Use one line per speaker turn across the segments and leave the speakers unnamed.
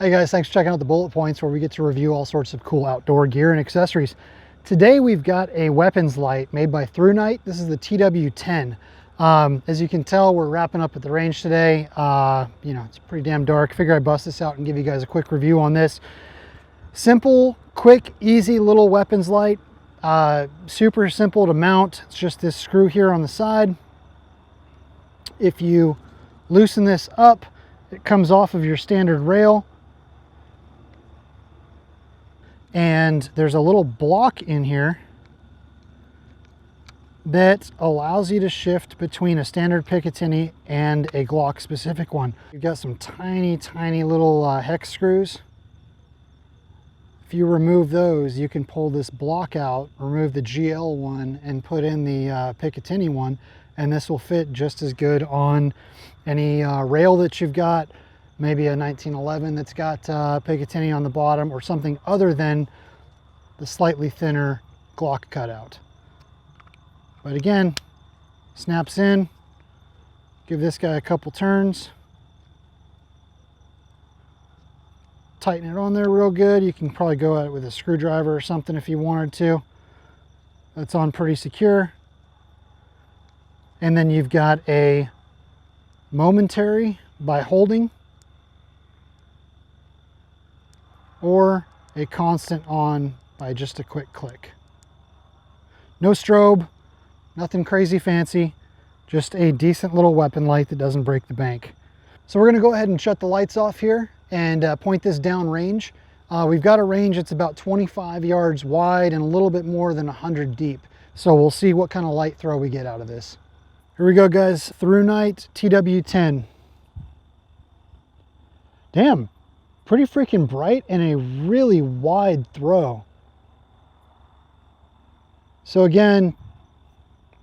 Hey guys, thanks for checking out the Bullet Points, where we get to review all sorts of cool outdoor gear and accessories. Today we've got a weapons light made by Thrunite. This is the TW10. As you can tell, we're wrapping up at the range today. It's pretty damn dark. Figure I'd bust this out and give you guys a quick review on this. Simple, quick, easy little weapons light. Super simple to mount. It's just this screw here on the side. If you loosen this up, it comes off of your standard rail. And there's a little block in here that allows you to shift between a standard Picatinny and a Glock specific one. You've got some tiny, tiny little hex screws. If you remove those, you can pull this block out, remove the GL one, and put in the Picatinny one, and this will fit just as good on any rail that you've got. Maybe a 1911 that's got Picatinny on the bottom, or something other than the slightly thinner Glock cutout. But again, snaps in. Give this guy a couple turns. Tighten it on there real good. You can probably go at it with a screwdriver or something if you wanted to. That's on pretty secure. And then you've got a momentary by holding, or a constant on by just a quick click. No strobe, nothing crazy fancy, just a decent little weapon light that doesn't break the bank. So we're gonna go ahead and shut the lights off here and point this down range. We've got a range that's about 25 yards wide and a little bit more than 100 deep. So we'll see what kind of light throw we get out of this. Here we go, guys. Thrunite TW10. Damn. Pretty freaking bright and a really wide throw. So again,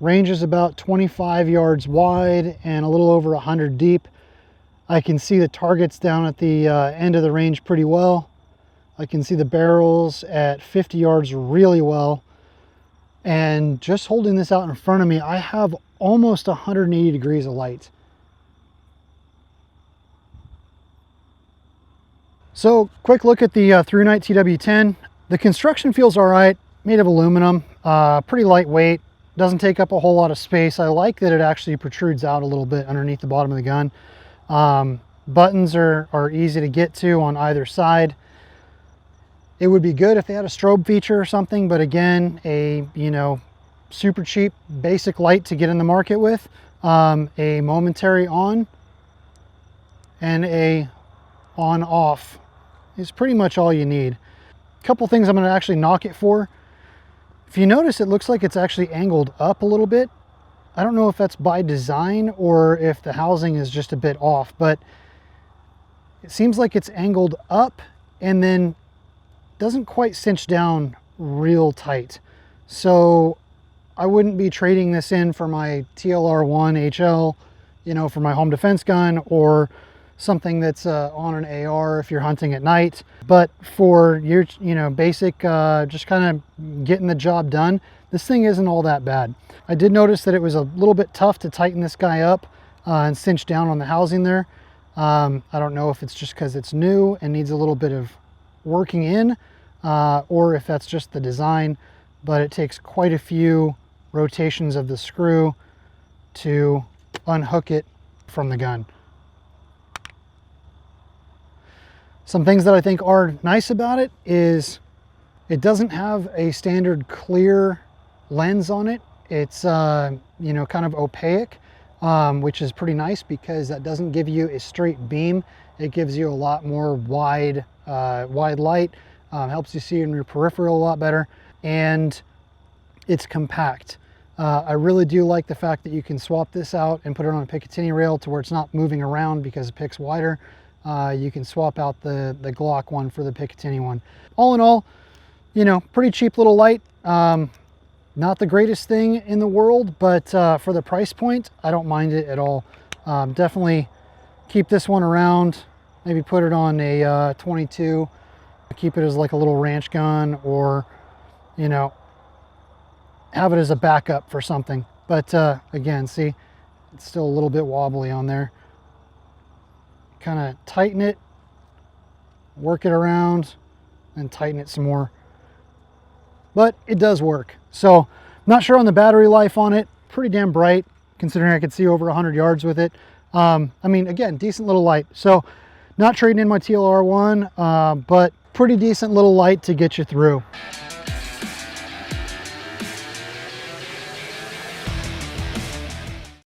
range is about 25 yards wide and a little over 100 deep. I can see the targets down at the end of the range pretty well. I can see the barrels at 50 yards really well. And just holding this out in front of me, I have almost 180 degrees of light. So, quick look at the Thrunite TW10. The construction feels all right, made of aluminum, pretty lightweight, doesn't take up a whole lot of space. I like that it actually protrudes out a little bit underneath the bottom of the gun. Buttons are easy to get to on either side. It would be good if they had a strobe feature or something, but again, a super cheap basic light to get in the market with, a momentary on, and a on-off is pretty much all you need. A couple things I'm going to actually knock it for. If you notice, it looks like it's actually angled up a little bit. I don't know if that's by design or if the housing is just a bit off, but it seems like it's angled up and then doesn't quite cinch down real tight. So I wouldn't be trading this in for my TLR1 HL, for my home defense gun, or something that's on an AR if you're hunting at night. But for your basic just kind of getting the job done, this thing isn't all that bad. I did notice that it was a little bit tough to tighten this guy up and cinch down on the housing there. I don't know if it's just because it's new and needs a little bit of working in, or if that's just the design, but it takes quite a few rotations of the screw to unhook it from the gun. Some things that I think are nice about it is it doesn't have a standard clear lens on it. It's kind of opaque, which is pretty nice because that doesn't give you a straight beam. It gives you a lot more wide light, helps you see in your peripheral a lot better, and it's compact. I really do like the fact that you can swap this out and put it on a Picatinny rail to where it's not moving around because it picks wider. You can swap out the Glock one for the Picatinny one. All in all, pretty cheap little light. Not the greatest thing in the world, but for the price point, I don't mind it at all. Definitely keep this one around. Maybe put it on a 22. Keep it as like a little ranch gun, or have it as a backup for something. But again, see, it's still a little bit wobbly on there. Kind of tighten it, work it around, and tighten it some more. But it does work. So not sure on the battery life on it. Pretty damn bright, considering I could see over 100 yards with it. I mean, again, decent little light. So not trading in my TLR1, but pretty decent little light to get you through.